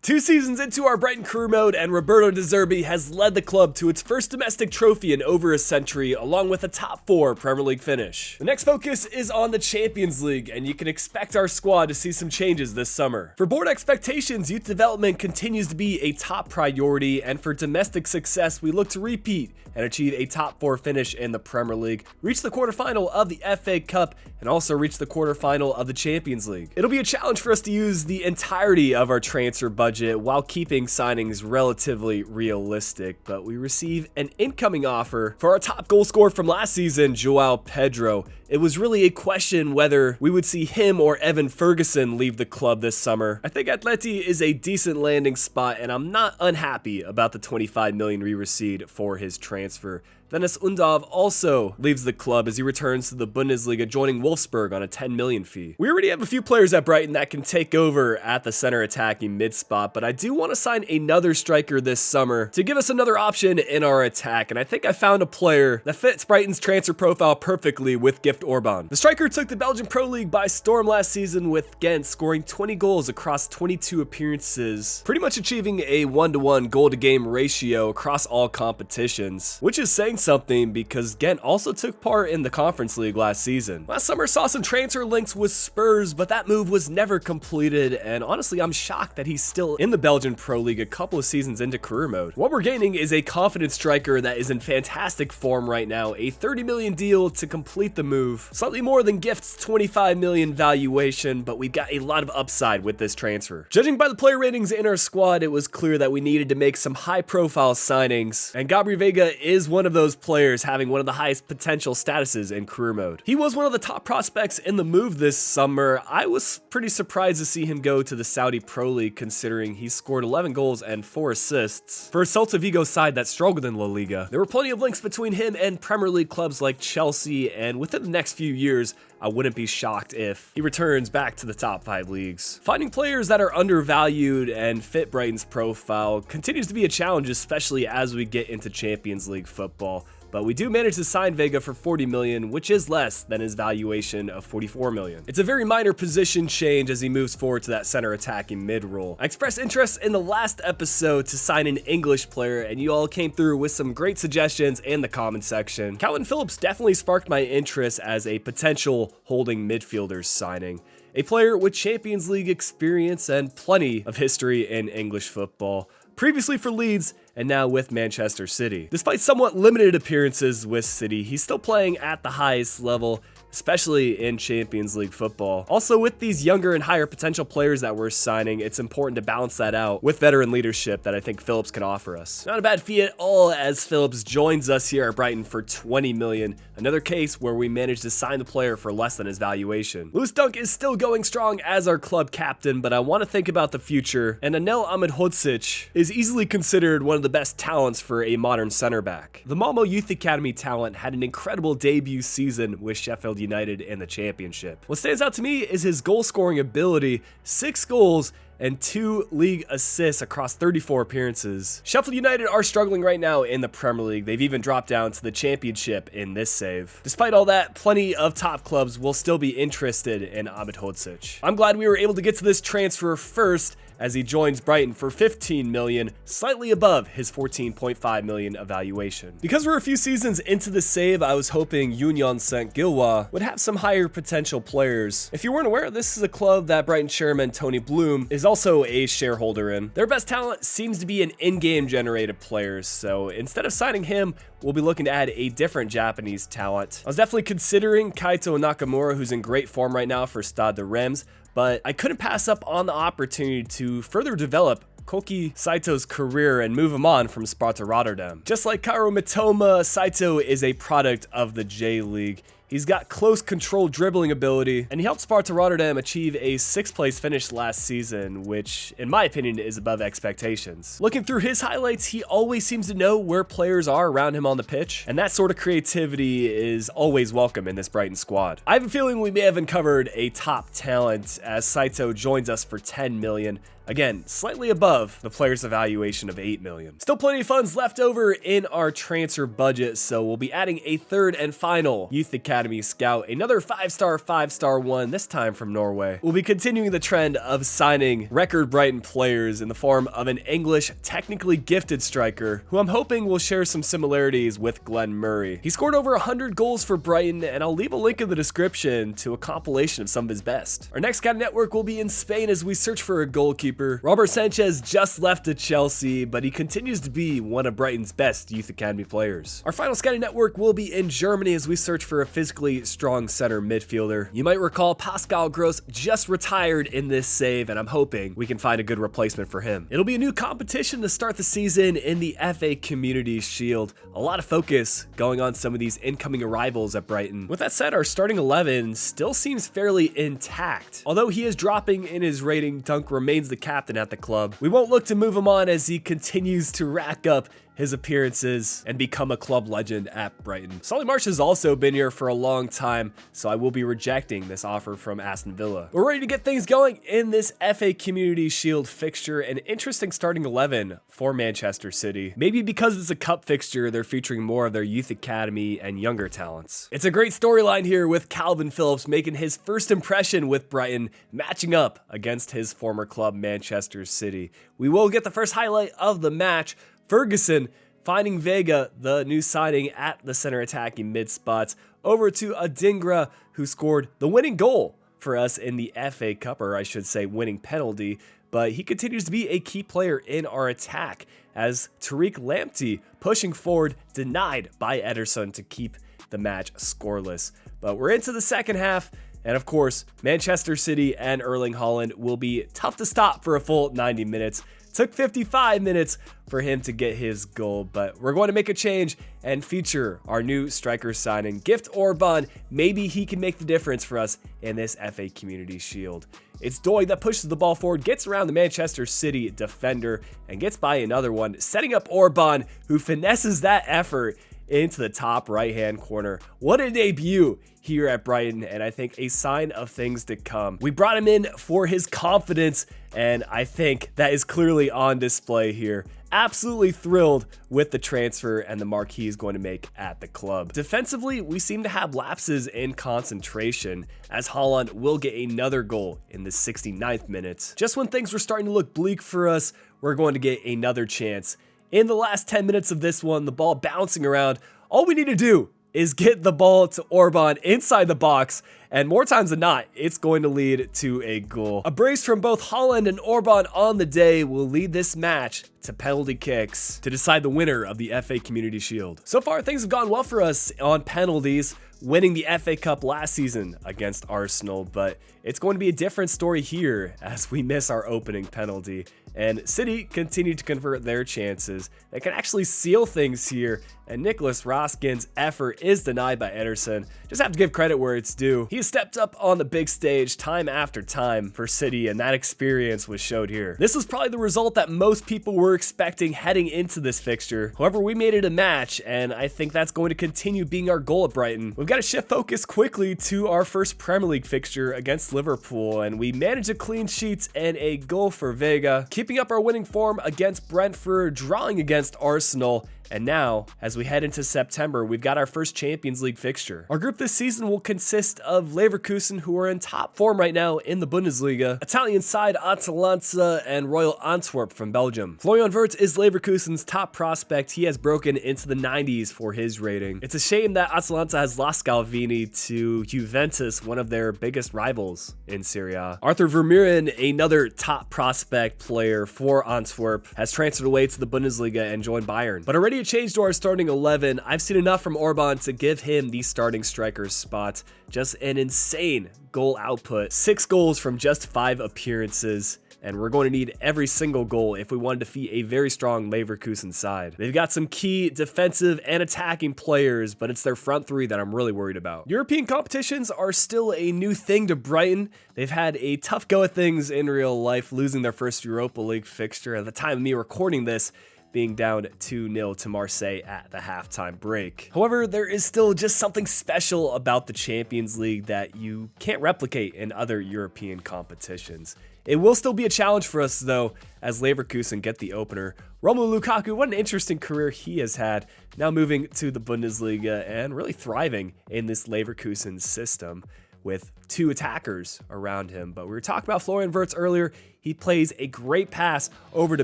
2 seasons into our Brighton career mode, and Roberto De Zerbi has led the club to its first domestic trophy in over a century, along with a top 4 Premier League finish. The next focus is on the Champions League, and you can expect our squad to see some changes this summer. For board expectations, youth development continues to be a top priority, and for domestic success, we look to repeat and achieve a top 4 finish in the Premier League, reach the quarterfinal of the FA Cup, and also reach the quarterfinal of the Champions League. It'll be a challenge for us to use the entirety of our transfer budget while keeping signings relatively realistic, but we receive an incoming offer for our top goal scorer from last season, Joao Pedro. It was really a question whether we would see him or Evan Ferguson leave the club this summer. I think Atleti is a decent landing spot, and I'm not unhappy about the 25 million we received for his transfer. Dennis Undav also leaves the club as he returns to the Bundesliga, joining Wolfsburg on a 10 million fee. We already have a few players at Brighton that can take over at the center attacking mid spot, but I do want to sign another striker this summer to give us another option in our attack, and I think I found a player that fits Brighton's transfer profile perfectly with Gift Orban. The striker took the Belgian Pro League by storm last season with Ghent, scoring 20 goals across 22 appearances, pretty much achieving a 1-to-1 goal-to-game ratio across all competitions, which is saying something because Ghent also took part in the Conference League last season. Last summer saw some transfer links with Spurs, but that move was never completed, and honestly I'm shocked that he's still in the Belgian Pro League a couple of seasons into career mode. What we're gaining is a confident striker that is in fantastic form right now, a 30 million deal to complete the move, slightly more than Gift's 25 million valuation, but we've got a lot of upside with this transfer. Judging by the player ratings in our squad, it was clear that we needed to make some high profile signings, and Gabriel Vega is one of those players having one of the highest potential statuses in career mode. He was one of the top prospects in the move this summer. I was pretty surprised to see him go to the Saudi Pro League, considering he scored 11 goals and 4 assists for a Celta Vigo side that struggled in La Liga. There were plenty of links between him and Premier League clubs like Chelsea, and within the next few years, I wouldn't be shocked if he returns back to the top 5 leagues. Finding players that are undervalued and fit Brighton's profile continues to be a challenge, especially as we get into Champions League football. But we do manage to sign Vega for 40 million, which is less than his valuation of 44 million. It's a very minor position change as he moves forward to that center attacking mid role. I expressed interest in the last episode to sign an English player, and you all came through with some great suggestions in the comment section. Calvin Phillips definitely sparked my interest as a potential holding midfielders signing. A player with Champions League experience and plenty of history in English football. Previously for Leeds, and now with Manchester City. Despite somewhat limited appearances with City, he's still playing at the highest level, especially in Champions League football. Also, with these younger and higher potential players that we're signing, it's important to balance that out with veteran leadership that I think Phillips can offer us. Not a bad fee at all, as Phillips joins us here at Brighton for 20 million. Another case where we managed to sign the player for less than his valuation. Lewis Dunk is still going strong as our club captain, but I want to think about the future, and Anel Ahmedhodzic is easily considered one of the best talents for a modern center back. The Malmo Youth Academy talent had an incredible debut season with Sheffield United in the Championship. What stands out to me is his goal scoring ability, 6 goals and 2 league assists across 34 appearances. Sheffield United are struggling right now in the Premier League. They've even dropped down to the Championship in this save. Despite all that, plenty of top clubs will still be interested in Ahmedhodzic. I'm glad we were able to get to this transfer first, as he joins Brighton for 15 million, slightly above his 14.5 million evaluation. Because we're a few seasons into the save, I was hoping Union Saint-Gilloise would have some higher potential players. If you weren't aware, this is a club that Brighton chairman Tony Bloom is also a shareholder in. Their best talent seems to be an in-game generated player, so instead of signing him, we'll be looking to add a different Japanese talent. I was definitely considering Kaito Nakamura, who's in great form right now for Stade de Reims, but I couldn't pass up on the opportunity to further develop Koki Saito's career and move him on from Sparta Rotterdam. Just like Kairo Mitoma, Saito is a product of the J-League. He's got close control dribbling ability, and he helped Sparta Rotterdam achieve a 6th place finish last season, which, in my opinion, is above expectations. Looking through his highlights, he always seems to know where players are around him on the pitch, and that sort of creativity is always welcome in this Brighton squad. I have a feeling we may have uncovered a top talent as Saito joins us for 10 million. Again, slightly above the player's evaluation of 8 million. Still plenty of funds left over in our transfer budget, so we'll be adding a third and final Youth Academy scout, another 5-star one, this time from Norway. We'll be continuing the trend of signing record Brighton players in the form of an English, technically gifted striker, who I'm hoping will share some similarities with Glenn Murray. He scored over 100 goals for Brighton, and I'll leave a link in the description to a compilation of some of his best. Our next scout network will be in Spain as we search for a goalkeeper. Robert Sanchez just left to Chelsea, but he continues to be one of Brighton's best Youth Academy players. Our final scouting network will be in Germany as we search for a physically strong center midfielder. You might recall Pascal Gross just retired in this save, and I'm hoping we can find a good replacement for him. It'll be a new competition to start the season in the FA Community Shield. A lot of focus going on some of these incoming arrivals at Brighton. With that said, our starting 11 still seems fairly intact. Although he is dropping in his rating, Dunk remains the captain at the club. We won't look to move him on as he continues to rack up his appearances and become a club legend at Brighton. Solly March has also been here for a long time, so I will be rejecting this offer from Aston Villa. We're ready to get things going in this FA Community Shield fixture, an interesting starting 11 for Manchester City. Maybe because it's a cup fixture, they're featuring more of their youth academy and younger talents. It's a great storyline here with Calvin Phillips making his first impression with Brighton, matching up against his former club Manchester City. We will get the first highlight of the match. Ferguson finding Vega, the new signing, at the center attacking mid spots, over to Adingra, who scored the winning goal for us in the FA Cup, or I should say winning penalty, but he continues to be a key player in our attack as Tariq Lamptey pushing forward, denied by Ederson to keep the match scoreless. But we're into the second half, and of course, Manchester City and Erling Haaland will be tough to stop for a full 90 minutes. Took 55 minutes for him to get his goal, but we're going to make a change and feature our new striker signing, Gift Orban. Maybe he can make the difference for us in this FA Community Shield. It's Doig that pushes the ball forward, gets around the Manchester City defender, and gets by another one, setting up Orban, who finesses that effort into the top right-hand corner. What a debut here at Brighton, and I think a sign of things to come. We brought him in for his confidence, and I think that is clearly on display here. Absolutely thrilled with the transfer and the mark he's going to make at the club. Defensively, we seem to have lapses in concentration, as Haaland will get another goal in the 69th minute. Just when things were starting to look bleak for us, we're going to get another chance. In the last 10 minutes of this one, the ball bouncing around, all we need to do is get the ball to Orban inside the box, and more times than not, it's going to lead to a goal. A brace from both Haaland and Orban on the day will lead this match to penalty kicks to decide the winner of the FA Community Shield. So far, things have gone well for us on penalties, winning the FA Cup last season against Arsenal, but it's going to be a different story here as we miss our opening penalty. And City continue to convert their chances. They can actually seal things here, and Nicholas Roskin's effort is denied by Ederson. Just have to give credit where it's due. He has stepped up on the big stage time after time for City, and that experience was showed here. This was probably the result that most people were expecting heading into this fixture. However, we made it a match, and I think that's going to continue being our goal at Brighton. We've got to shift focus quickly to our first Premier League fixture against Liverpool, and we managed a clean sheet and a goal for Vega, keeping up our winning form against Brentford, drawing against Arsenal, and now, as we head into September, we've got our first Champions League fixture. Our group this season will consist of Leverkusen, who are in top form right now in the Bundesliga, Italian side Atalanta, and Royal Antwerp from Belgium. Florian Wirtz is Leverkusen's top prospect. He has broken into the 90s for his rating. It's a shame that Atalanta has lost Scalvini to Juventus, one of their biggest rivals in Serie A. Arthur Vermeuren, another top prospect player for Antwerp, has transferred away to the Bundesliga and joined Bayern. But already a change to our starting 11. I've seen enough from Orban to give him the starting striker's spot. Just an insane goal output. 6 goals from just 5 appearances. And we're going to need every single goal if we want to defeat a very strong Leverkusen side. They've got some key defensive and attacking players, but it's their front three that I'm really worried about. European competitions are still a new thing to Brighton. They've had a tough go at things in real life, losing their first Europa League fixture at the time of me recording this, being down 2-0 to Marseille at the halftime break. However, there is still just something special about the Champions League that you can't replicate in other European competitions. It will still be a challenge for us, though, as Leverkusen get the opener. Romelu Lukaku, what an interesting career he has had, now moving to the Bundesliga and really thriving in this Leverkusen system with 2 attackers around him. But we were talking about Florian Wirtz earlier. He plays a great pass over to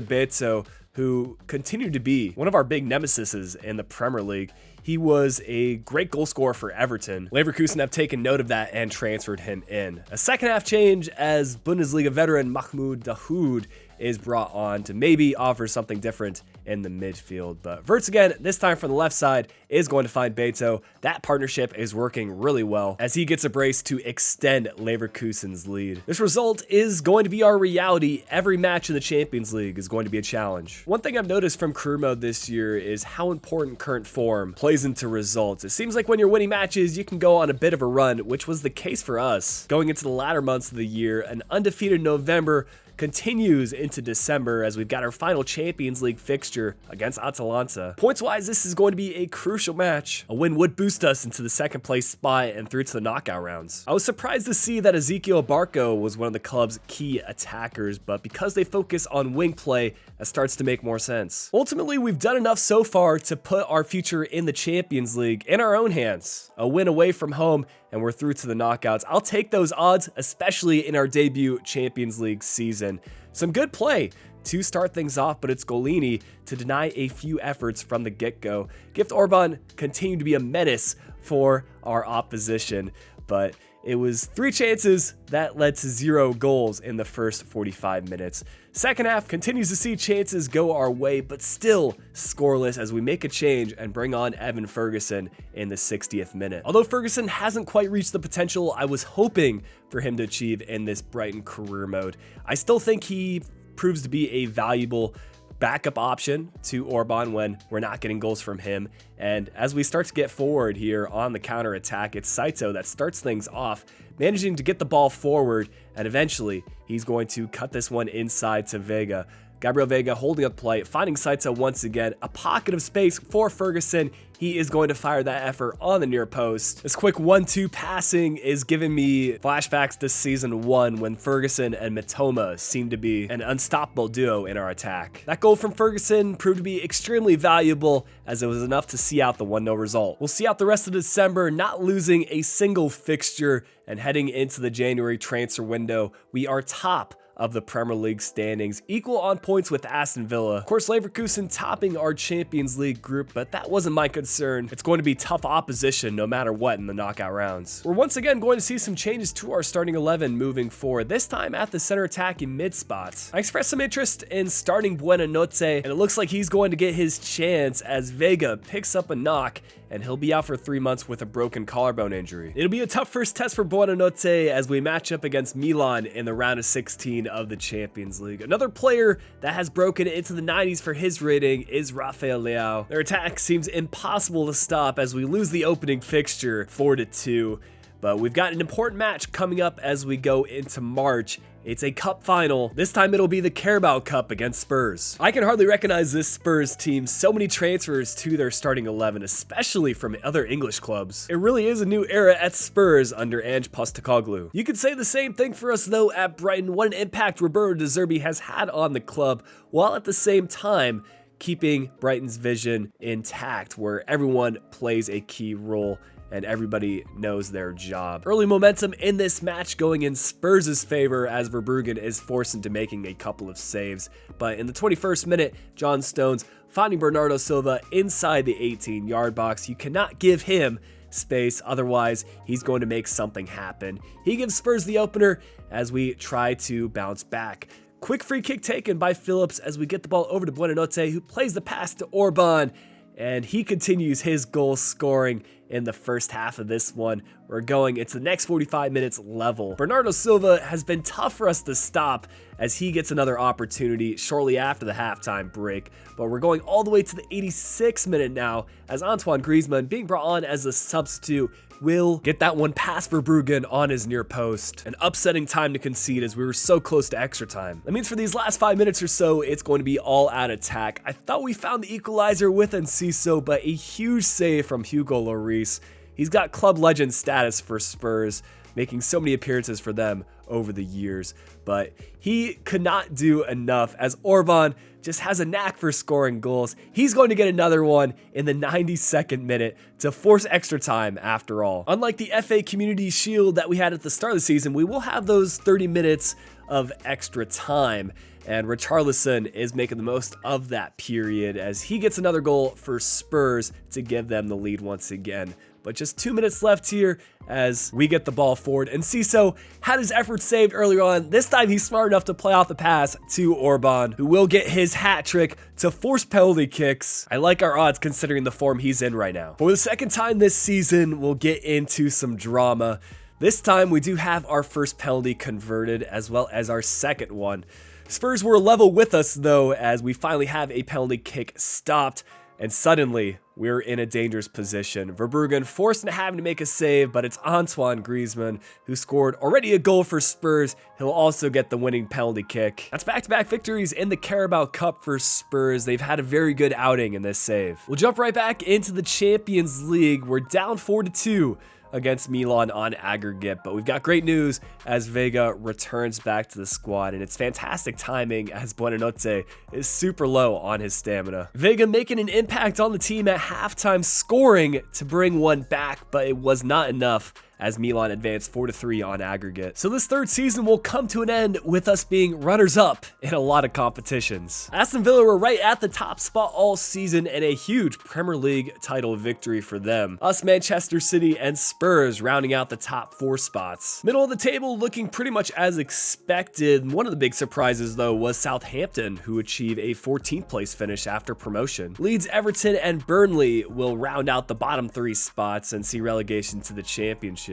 Beto, who continued to be one of our big nemesises in the Premier League. He was a great goal scorer for Everton. Leverkusen have taken note of that and transferred him in. A second half change as Bundesliga veteran Mahmoud Dahoud is brought on to maybe offer something different in the midfield. But Wirtz again, this time from the left side, is going to find Beto. That partnership is working really well as he gets a brace to extend Leverkusen's lead. This result is going to be our reality. Every match in the Champions League is going to be a challenge. One thing I've noticed from career mode this year is how important current form plays into results. It seems like when you're winning matches, you can go on a bit of a run, which was the case for us. Going into the latter months of the year, an undefeated November continues into December as we've got our final Champions League fixture against Atalanta. Points-wise, this is going to be a crucial match. A win would boost us into the second place spot and through to the knockout rounds. I was surprised to see that Ezekiel Barco was one of the club's key attackers, but because they focus on wing play, that starts to make more sense. Ultimately, we've done enough so far to put our future in the Champions League in our own hands. A win away from home, and we're through to the knockouts. I'll take those odds, especially in our debut Champions League season. Some good play to start things off, but it's Golini to deny a few efforts from the get-go. Gift Orban continued to be a menace for our opposition, but it was 3 chances that led to 0 goals in the first 45 minutes. Second half continues to see chances go our way, but still scoreless as we make a change and bring on Evan Ferguson in the 60th minute. Although Ferguson hasn't quite reached the potential I was hoping for him to achieve in this Brighton career mode, I still think he proves to be a valuable backup option to Orban when we're not getting goals from him. And as we start to get forward here on the counter attack, it's Saito that starts things off, managing to get the ball forward, and eventually he's going to cut this one inside to Vega. Gabriel Vega holding up play, finding Saito once again, a pocket of space for Ferguson. He is going to fire that effort on the near post. This quick 1-2 passing is giving me flashbacks to season 1 when Ferguson and Mitoma seemed to be an unstoppable duo in our attack. That goal from Ferguson proved to be extremely valuable as it was enough to see out the 1-0 result. We'll see out the rest of December, not losing a single fixture, and heading into the January transfer window, we are top of the Premier League standings, equal on points with Aston Villa. Of course, Leverkusen topping our Champions League group, but that wasn't my concern. It's going to be tough opposition no matter what in the knockout rounds. We're once again going to see some changes to our starting 11 moving forward, this time at the center attacking mid spots. I expressed some interest in starting Buonanotte, and it looks like he's going to get his chance as Vega picks up a knock, and he'll be out for 3 months with a broken collarbone injury. It'll be a tough first test for Buonanotte as we match up against Milan in the round of 16 of the Champions League. Another player that has broken into the 90s for his rating is Rafael Leao. Their attack seems impossible to stop as we lose the opening fixture 4-2, but we've got an important match coming up as we go into March. It's a cup final. This time it'll be the Carabao Cup against Spurs. I can hardly recognize this Spurs team. So many transfers to their starting 11, especially from other English clubs. It really is a new era at Spurs under Ange Postecoglou. You could say the same thing for us though at Brighton. What an impact Roberto De Zerbi has had on the club, while at the same time keeping Brighton's vision intact, where everyone plays a key role and everybody knows their job. Early momentum in this match going in Spurs' favor as Verbruggen is forced into making a couple of saves. But in the 21st minute, John Stones finding Bernardo Silva inside the 18-yard box. You cannot give him space, otherwise he's going to make something happen. He gives Spurs the opener as we try to bounce back. Quick free kick taken by Phillips as we get the ball over to Buonanotte, who plays the pass to Orban, and he continues his goal scoring in the first half of this one. We're going into the next 45 minutes level. Bernardo Silva has been tough for us to stop as he gets another opportunity shortly after the halftime break, but we're going all the way to the 86th minute now as Antoine Griezmann, being brought on as a substitute, will get that one past Verbruggen on his near post. An upsetting time to concede as we were so close to extra time. That means for these last 5 minutes or so, it's going to be all out attack. I thought we found the equalizer with Enciso, but a huge save from Hugo Lloris. He's got club legend status for Spurs, making so many appearances for them over the years, but he could not do enough as Orban just has a knack for scoring goals. He's going to get another one in the 92nd minute to force extra time after all. Unlike the FA Community Shield that we had at the start of the season, we will have those 30 minutes of extra time. And Richarlison is making the most of that period as he gets another goal for Spurs to give them the lead once again. But just 2 minutes left here as we get the ball forward. And Ciso had his effort saved earlier on. This time he's smart enough to play off the pass to Orban, who will get his hat trick to force penalty kicks. I like our odds considering the form he's in right now. For the second time this season, we'll get into some drama. This time we do have our first penalty converted as well as our second one. Spurs were level with us though as we finally have a penalty kick stopped. And suddenly, we're in a dangerous position. Verbruggen forced into having to make a save, but it's Antoine Griezmann who scored already a goal for Spurs. He'll also get the winning penalty kick. That's back-to-back victories in the Carabao Cup for Spurs. They've had a very good outing in this save. We'll jump right back into the Champions League. We're down 4-2 against Milan on aggregate, but we've got great news as Vega returns back to the squad, and it's fantastic timing as Buonanotte is super low on his stamina. Vega making an impact on the team at halftime, scoring to bring one back, but it was not enough as Milan advanced 4-3 on aggregate. So this third season will come to an end with us being runners-up in a lot of competitions. Aston Villa were right at the top spot all season and a huge Premier League title victory for them. Us, Manchester City, and Spurs rounding out the top 4 spots. Middle of the table looking pretty much as expected. One of the big surprises though was Southampton, who achieved a 14th place finish after promotion. Leeds, Everton, and Burnley will round out the bottom 3 spots and see relegation to the Championship.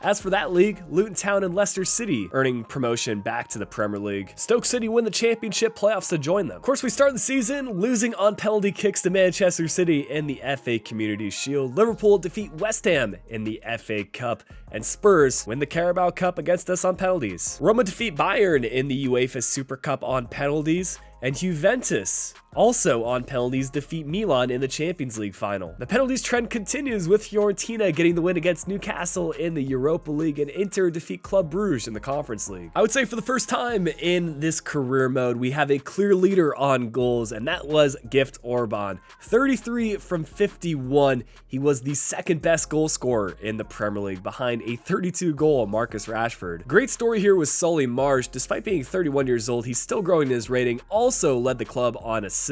As for that league, Luton Town and Leicester City earning promotion back to the Premier League. Stoke City win the Championship playoffs to join them. Of course, we start the season losing on penalty kicks to Manchester City in the FA Community Shield. Liverpool defeat West Ham in the FA Cup, and Spurs win the Carabao Cup against us on penalties. Roma defeat Bayern in the UEFA Super Cup on penalties, and Juventus also on penalties defeat Milan in the Champions League final. The penalties trend continues with Fiorentina getting the win against Newcastle in the Europa League, and Inter defeat Club Brugge in the Conference League. I would say for the first time in this career mode, we have a clear leader on goals, and that was Gift Orban. 33 from 51. He was the second best goal scorer in the Premier League behind a 32 goal Marcus Rashford. Great story here was Solly March. Despite being 31 years old, he's still growing his rating. Also led the club on assists.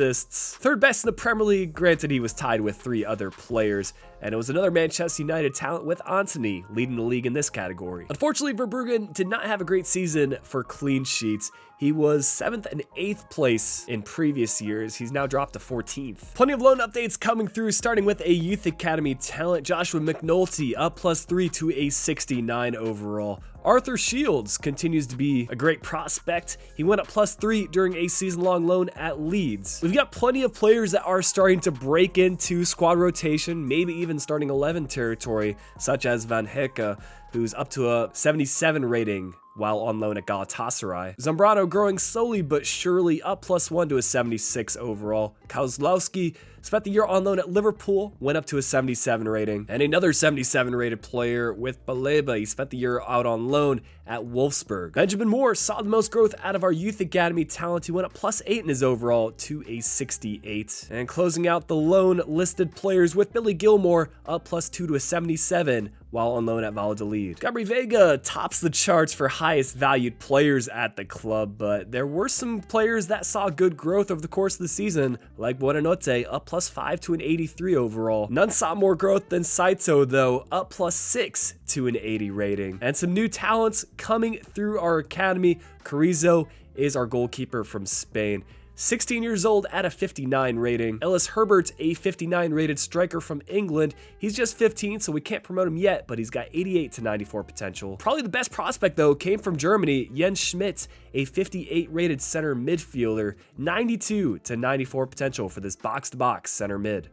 Third best in the Premier League, granted he was tied with 3 other players, and it was another Manchester United talent with Antony leading the league in this category. Unfortunately, Verbruggen did not have a great season for clean sheets. He was 7th and 8th place in previous years. He's now dropped to 14th. Plenty of loan updates coming through, starting with a Youth Academy talent. Joshua McNulty up +3 to a 69 overall. Arthur Shields continues to be a great prospect. He went up +3 during a season-long loan at Leeds. We've got plenty of players that are starting to break into squad rotation, maybe even starting 11 territory, such as Van Hecke, who's up to a 77 rating while on loan at Galatasaray. Zambrano growing slowly but surely, up +1 to a 76 overall. Kozlowski spent the year on loan at Liverpool, went up to a 77 rating. And another 77 rated player with Baleba, he spent the year out on loan at Wolfsburg. Benjamin Moore saw the most growth out of our Youth Academy talent. He went up +8 in his overall to a 68. And closing out the loan listed players with Billy Gilmore, up +2 to a 77 while on loan at Valladolid. Gabri Vega tops the charts for highest valued players at the club, but there were some players that saw good growth over the course of the season, like Buonanotte, up +5 to an 83 overall. None saw more growth than Saito though, up +6 to an 80 rating. And some new talents coming through our academy. Carrizo is our goalkeeper from Spain. 16 years old at a 59 rating. Ellis Herbert, a 59 rated striker from England. He's just 15, so we can't promote him yet, but he's got 88 to 94 potential. Probably the best prospect though came from Germany. Jens Schmidt, a 58 rated center midfielder. 92 to 94 potential for this box-to-box center mid.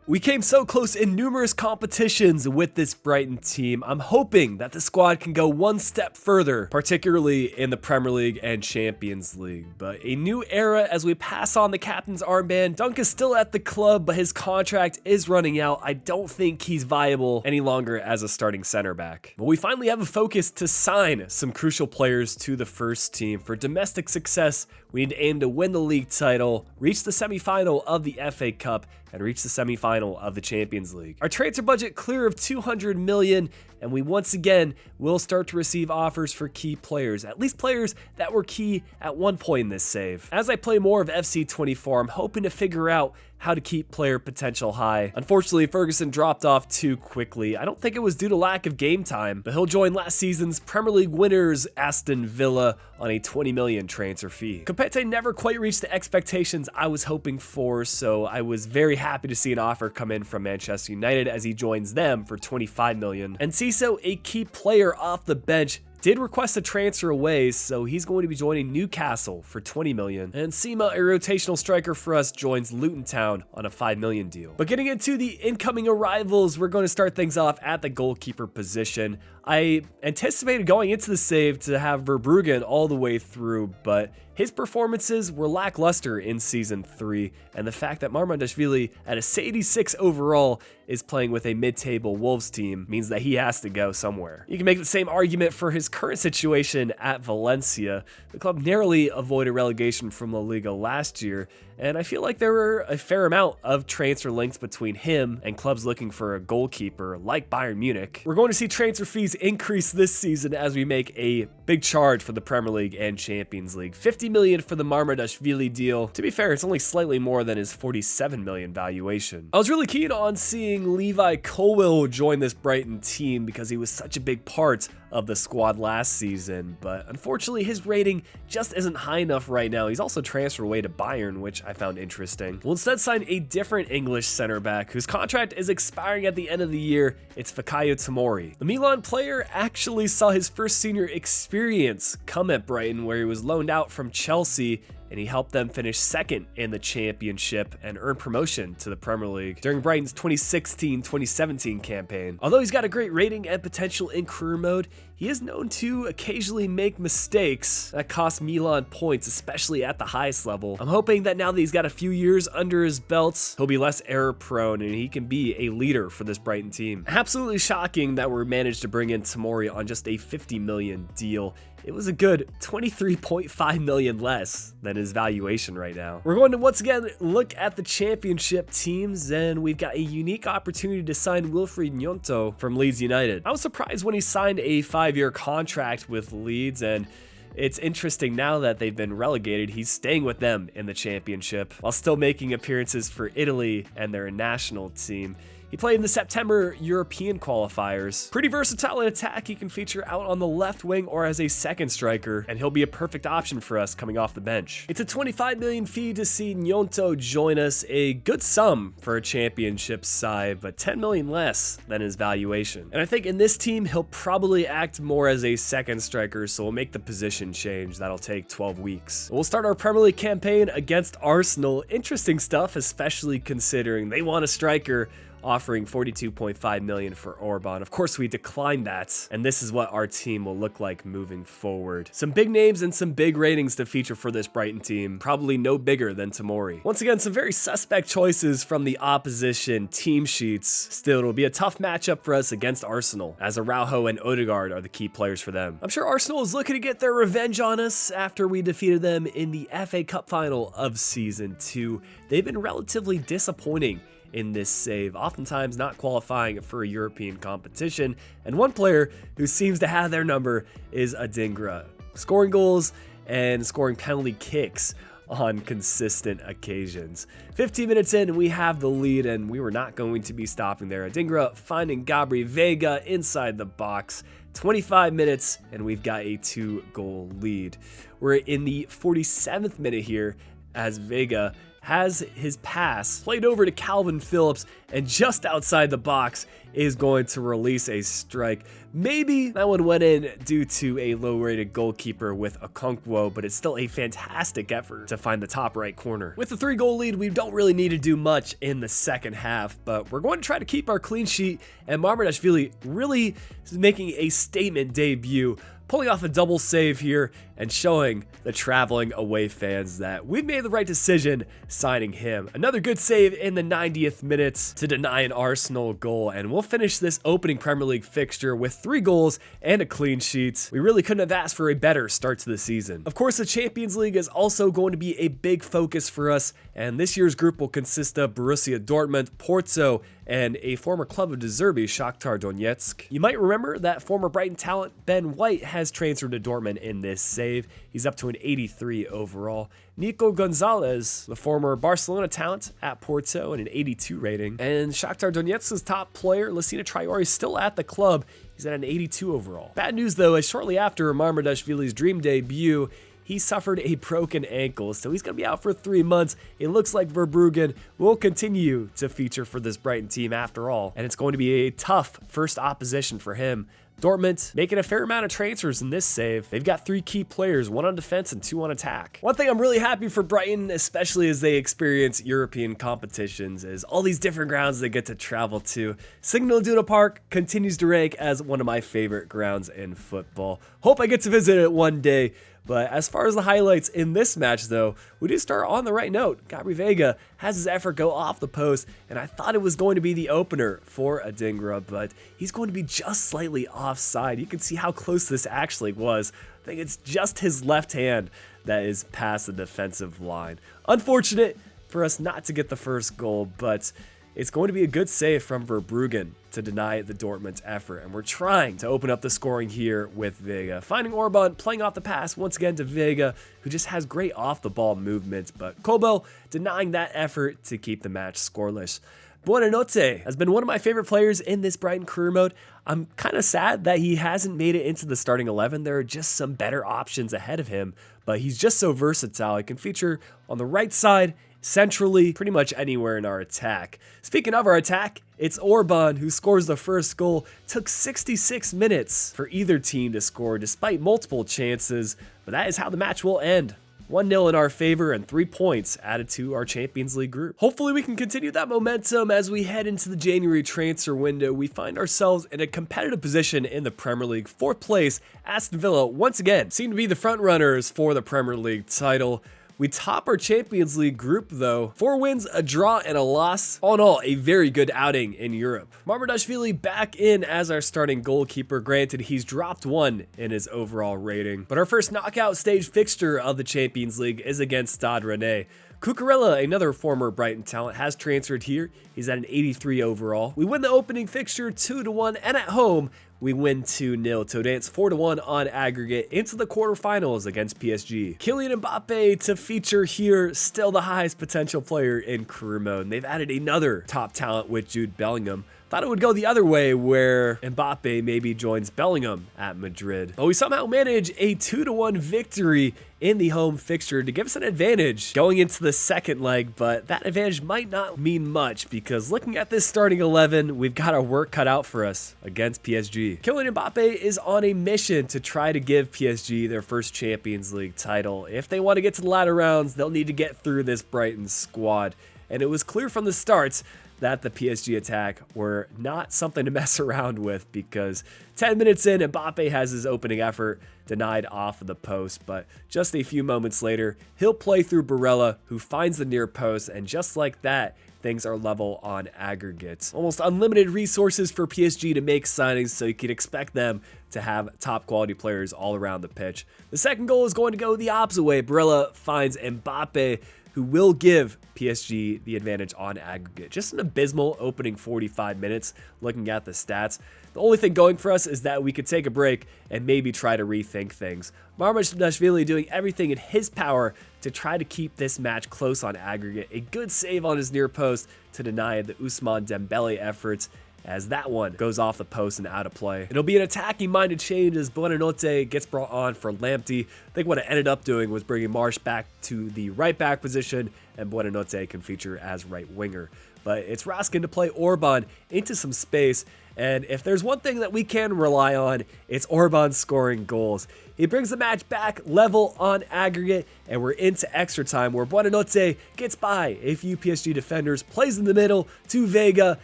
We came so close in numerous competitions with this Brighton team. I'm hoping that the squad can go one step further, particularly in the Premier League and Champions League. But a new era as we pass on the captain's armband. Dunk is still at the club, but his contract is running out. I don't think he's viable any longer as a starting center back. But we finally have a focus to sign some crucial players to the first team. For domestic success, we need to aim to win the league title, reach the semifinal of the FA Cup, and reach the semifinal of the Champions League. Our transfer budget clear of 200 million, and we once again will start to receive offers for key players, at least players that were key at one point in this save. As I play more of FC24, I'm hoping to figure out how to keep player potential high. Unfortunately, Ferguson dropped off too quickly. I don't think it was due to lack of game time, but he'll join last season's Premier League winners Aston Villa on a 20 million transfer fee. Kopete never quite reached the expectations I was hoping for, so I was very happy to see an offer come in from Manchester United as he joins them for 25 million. And Ciso, a key player off the bench, did request a transfer away, so he's going to be joining Newcastle for 20 million. And Sima, a rotational striker for us, joins Luton Town on a 5 million deal. But getting into the incoming arrivals, we're going to start things off at the goalkeeper position. I anticipated going into the save to have Verbruggen all the way through, but his performances were lackluster in Season 3, and the fact that Marmardashvili at a 86 overall is playing with a mid-table Wolves team means that he has to go somewhere. You can make the same argument for his current situation at Valencia. The club narrowly avoided relegation from La Liga last year, and I feel like there were a fair amount of transfer links between him and clubs looking for a goalkeeper like Bayern Munich. We're going to see transfer fees increase this season as we make a big charge for the Premier League and Champions League. 50 million for the Marmardashvili deal. To be fair, it's only slightly more than his 47 million valuation. I was really keen on seeing Levi Colwill join this Brighton team because he was such a big part of the squad last season, but unfortunately his rating just isn't high enough right now. He's also transferred away to Bayern, which I found interesting. We'll instead sign a different English center back whose contract is expiring at the end of the year. It's Fikayo Tomori. The Milan player actually saw his first senior experience come at Brighton, where he was loaned out from Chelsea, and he helped them finish second in the championship and earn promotion to the Premier League during Brighton's 2016-2017 campaign. Although he's got a great rating and potential in career mode, he is known to occasionally make mistakes that cost Milan points, especially at the highest level. I'm hoping that now that he's got a few years under his belt, he'll be less error prone and he can be a leader for this Brighton team. Absolutely shocking that we managed to bring in Tomori on just a 50 million deal. It was a good 23.5 million less than his valuation right now. We're going to once again look at the championship teams, and we've got a unique opportunity to sign Wilfried Gnonto from Leeds United. I was surprised when he signed a 5-year contract with Leeds, and it's interesting now that they've been relegated, he's staying with them in the championship while still making appearances for Italy and their national team. He played in the September European qualifiers. Pretty versatile in attack, he can feature out on the left wing or as a second striker, and he'll be a perfect option for us coming off the bench. It's a 25 million fee to see Gnonto join us, a good sum for a championship side, but 10 million less than his valuation. And I think in this team, he'll probably act more as a second striker, so we'll make the position change. That'll take 12 weeks. We'll start our Premier League campaign against Arsenal. Interesting stuff, especially considering they want a striker, offering 42.5 million for Orban. Of course, we declined that, and this is what our team will look like moving forward. Some big names and some big ratings to feature for this Brighton team, probably no bigger than Tomori. Once again, some very suspect choices from the opposition team sheets. Still, it'll be a tough matchup for us against Arsenal, as Araujo and Odegaard are the key players for them. I'm sure Arsenal is looking to get their revenge on us after we defeated them in the FA Cup final of Season 2. They've been relatively disappointing in this save, oftentimes not qualifying for a European competition, and one player who seems to have their number is Adingra, scoring goals and scoring penalty kicks on consistent occasions. 15 minutes in and we have the lead, and we were not going to be stopping there. Adingra finding Gabri Veiga inside the box. 25 minutes and we've got a 2-goal lead. We're in the 47th minute here as Veiga has his pass played over to Calvin Phillips, and just outside the box is going to release a strike. Maybe that one went in due to a low-rated goalkeeper with Okonkwo, but it's still a fantastic effort to find the top right corner. With the 3-goal lead, we don't really need to do much in the second half, but we're going to try to keep our clean sheet, and Marmardashvili really is making a statement debut, pulling off a double save here and showing the traveling away fans that we've made the right decision signing him. Another good save in the 90th minute to deny an Arsenal goal, and we'll finish this opening Premier League fixture with 3 goals and a clean sheet. We really couldn't have asked for a better start to the season. Of course, the Champions League is also going to be a big focus for us, and this year's group will consist of Borussia Dortmund, Porto, and a former club of De Zerbi, Shakhtar Donetsk. You might remember that former Brighton talent Ben White has transferred to Dortmund in this save. He's up to an 83 overall. Nico Gonzalez, the former Barcelona talent at Porto, and an 82 rating. And Shakhtar Donetsk's top player, Lassina Traore, is still at the club. He's at an 82 overall. Bad news though, is shortly after Marmardashvili's dream debut, he suffered a broken ankle, so he's going to be out for 3 months. It looks like Verbruggen will continue to feature for this Brighton team after all, and it's going to be a tough first opposition for him. Dortmund making a fair amount of transfers in this save. They've got 3 key players, 1 on defense and 2 on attack. One thing I'm really happy for Brighton, especially as they experience European competitions, is all these different grounds they get to travel to. Signal Iduna Park continues to rank as one of my favorite grounds in football. Hope I get to visit it one day. But as far as the highlights in this match, though, we do start on the right note. Gabri Veiga has his effort go off the post, and I thought it was going to be the opener for Adingra, but he's going to be just slightly offside. You can see how close this actually was. I think it's just his left hand that is past the defensive line. Unfortunate for us not to get the first goal, but it's going to be a good save from Verbruggen to deny the Dortmund's effort, and we're trying to open up the scoring here with Veiga. Finding Orban, playing off the pass once again to Veiga, who just has great off-the-ball movements, but Kobel denying that effort to keep the match scoreless. Buonanotte has been one of my favorite players in this Brighton career mode. I'm kind of sad that he hasn't made it into the starting 11. There are just some better options ahead of him, but he's just so versatile. He can feature on the right side, centrally, pretty much anywhere in our attack. Speaking of our attack, it's Orban who scores the first goal. Took 66 minutes for either team to score despite multiple chances, but that is how the match will end. 1-0 in our favor and 3 points added to our Champions League group. Hopefully we can continue that momentum as we head into the January transfer window. We find ourselves in a competitive position in the Premier League. 4th place, Aston Villa once again seem to be the front runners for the Premier League title. We top our Champions League group though. 4 wins, a draw, and a loss. All in all, a very good outing in Europe. Marmardashvili back in as our starting goalkeeper. Granted, he's dropped 1 in his overall rating. But our first knockout stage fixture of the Champions League is against Stade Rennais. Cucurella, another former Brighton talent, has transferred here. He's at an 83 overall. We win the opening fixture 2-1, and at home, we win 2-0 to advance 4-1 on aggregate into the quarterfinals against PSG. Kylian Mbappe to feature here, still the highest potential player in career mode. And they've added another top talent with Jude Bellingham. Thought it would go the other way where Mbappe maybe joins Bellingham at Madrid. But we somehow manage a 2-1 victory in the home fixture to give us an advantage going into the second leg, but that advantage might not mean much because looking at this starting 11, we've got our work cut out for us against PSG. Kylian Mbappe is on a mission to try to give PSG their first Champions League title. If they want to get to the latter rounds, they'll need to get through this Brighton squad, and it was clear from the start that the PSG attack were not something to mess around with because 10 minutes in, Mbappe has his opening effort denied off of the post, but just a few moments later, he'll play through Barella, who finds the near post, and just like that, things are level on aggregates. Almost unlimited resources for PSG to make signings, so you can expect them to have top quality players all around the pitch. The second goal is going to go the opposite way. Barella finds Mbappe, who will give PSG the advantage on aggregate. Just an abysmal opening 45 minutes looking at the stats. The only thing going for us is that we could take a break and maybe try to rethink things. Marmardashvili doing everything in his power to try to keep this match close on aggregate. A good save on his near post to deny the Ousmane Dembele efforts, as that one goes off the post and out of play. It'll be an attacking-minded change as Buonanotte gets brought on for Lamptey. I think what it ended up doing was bringing Marsh back to the right back position, and Buonanotte can feature as right winger. But it's Raskin to play Orban into some space, and if there's one thing that we can rely on, it's Orban scoring goals. He brings the match back level on aggregate, and we're into extra time where Buonanotte gets by a few PSG defenders, plays in the middle to Vega,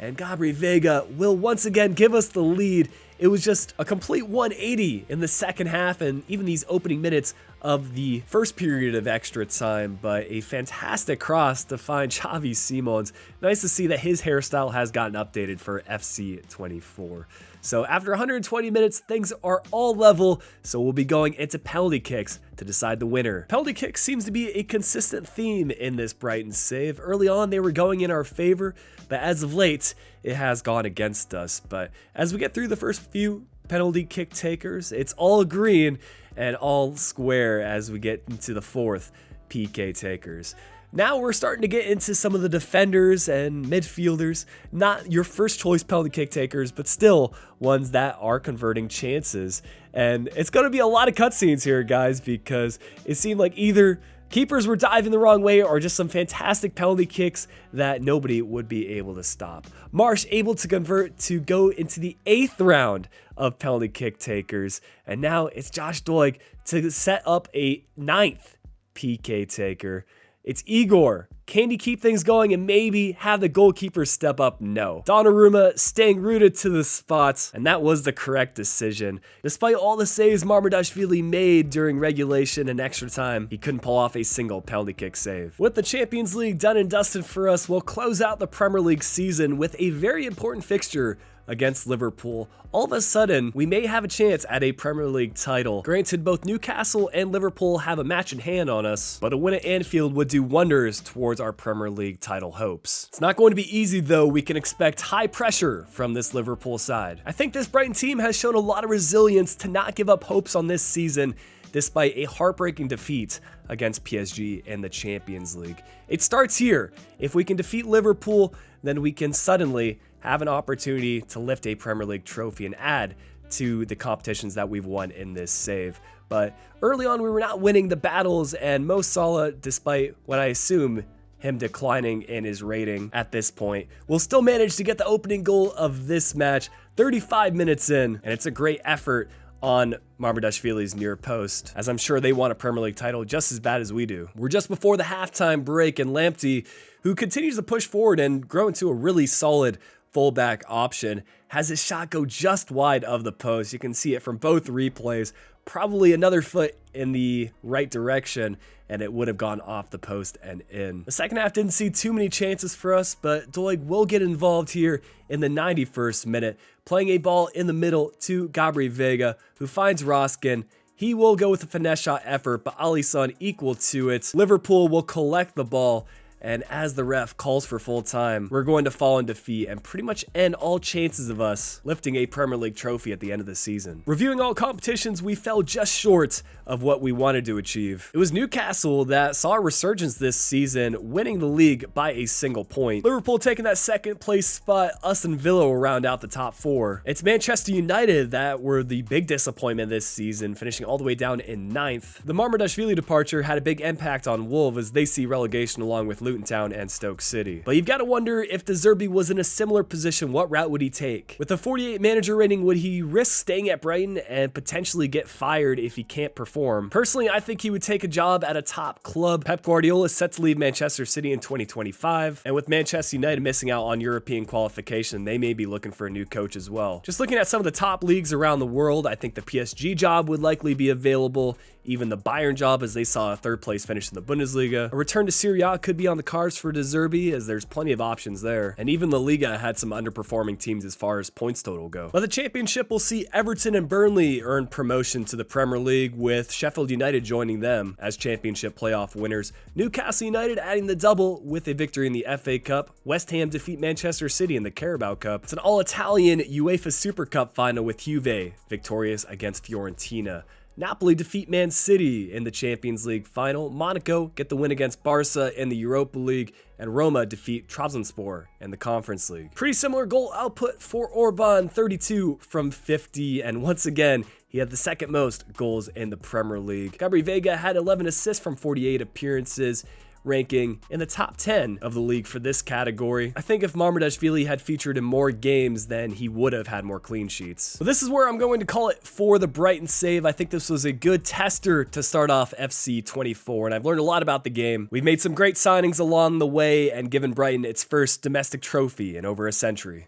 and Gabri Vega will once again give us the lead. It was just a complete 180 in the second half and even these opening minutes of the first period of extra time, but a fantastic cross to find Xavi Simons. Nice to see that his hairstyle has gotten updated for FC24. So after 120 minutes, things are all level, so we'll be going into penalty kicks to decide the winner. Penalty kicks seems to be a consistent theme in this Brighton save. Early on, they were going in our favor, but as of late, it has gone against us. But as we get through the first few penalty kick takers, it's all green and all square as we get into the fourth PK takers. Now we're starting to get into some of the defenders and midfielders, not your first choice penalty kick takers, but still ones that are converting chances. And it's going to be a lot of cutscenes here, guys, because it seemed like either keepers were diving the wrong way or just some fantastic penalty kicks that nobody would be able to stop. Marsh able to convert to go into the 8th round of penalty kick takers. And now it's Josh Doig to set up a 9th PK taker. It's Igor. Can he keep things going and maybe have the goalkeeper step up? No. Donnarumma staying rooted to the spots, and that was the correct decision. Despite all the saves Mamardashvili made during regulation and extra time, he couldn't pull off a single penalty kick save. With the Champions League done and dusted for us, we'll close out the Premier League season with a very important fixture against Liverpool. All of a sudden, we may have a chance at a Premier League title. Granted, both Newcastle and Liverpool have a match in hand on us, but a win at Anfield would do wonders towards our Premier League title hopes. It's not going to be easy though. We can expect high pressure from this Liverpool side. I think this Brighton team has shown a lot of resilience to not give up hopes on this season despite a heartbreaking defeat against PSG in the Champions League. It starts here. If we can defeat Liverpool, then we can suddenly have an opportunity to lift a Premier League trophy and add to the competitions that we've won in this save. But early on, we were not winning the battles, and Mo Salah, despite what I assume him declining in his rating at this point, will still manage to get the opening goal of this match 35 minutes in, and it's a great effort on Mamardashvili's near post, as I'm sure they want a Premier League title just as bad as we do. We're just before the halftime break, and Lamptey, who continues to push forward and grow into a really solid fullback option, has his shot go just wide of the post. You can see it from both replays. Probably another foot in the right direction, and it would have gone off the post and in. The second half didn't see too many chances for us, but Doig will get involved here in the 91st minute, playing a ball in the middle to Gabri Vega, who finds Raskin. He will go with a finesse shot effort, but Alisson equal to it. Liverpool will collect the ball, and as the ref calls for full time, we're going to fall in defeat and pretty much end all chances of us lifting a Premier League trophy at the end of the season. Reviewing all competitions, we fell just short of what we wanted to achieve. It was Newcastle that saw a resurgence this season, winning the league by a single point. Liverpool taking that second place spot, us and Villa will round out the top 4. It's Manchester United that were the big disappointment this season, finishing all the way down in 9th. The Mamardashvili departure had a big impact on Wolves as they see relegation along with Luton Town and Stoke City. But you've got to wonder, if De Zerbi was in a similar position, what route would he take? With a 48 manager rating, would he risk staying at Brighton and potentially get fired if he can't perform? Personally, I think he would take a job at a top club. Pep Guardiola is set to leave Manchester City in 2025, and with Manchester United missing out on European qualification, they may be looking for a new coach as well. Just looking at some of the top leagues around the world, I think the PSG job would likely be available, even the Bayern job, as they saw a 3rd place finish in the Bundesliga. A return to Serie A could be on the cards for De Zerbi, as there's plenty of options there. And even La Liga had some underperforming teams as far as points total go. But the Championship will see Everton and Burnley earn promotion to the Premier League, with Sheffield United joining them as Championship playoff winners. Newcastle United adding the double with a victory in the FA Cup. West Ham defeat Manchester City in the Carabao Cup. It's an all-Italian UEFA Super Cup final with Juve victorious against Fiorentina. Napoli defeat Man City in the Champions League final. Monaco get the win against Barca in the Europa League. and Roma defeat Trabzonspor in the Conference League. Pretty similar goal output for Orban, 32 from 50, and once again, he had the second most goals in the Premier League. Gabri Veiga had 11 assists from 48 appearances, ranking in the top 10 of the league for this category. I think if Mamardashvili had featured in more games, then he would have had more clean sheets. So this is where I'm going to call it for the Brighton save. I think this was a good tester to start off FC 24, and I've learned a lot about the game. We've made some great signings along the way and given Brighton its first domestic trophy in over a century.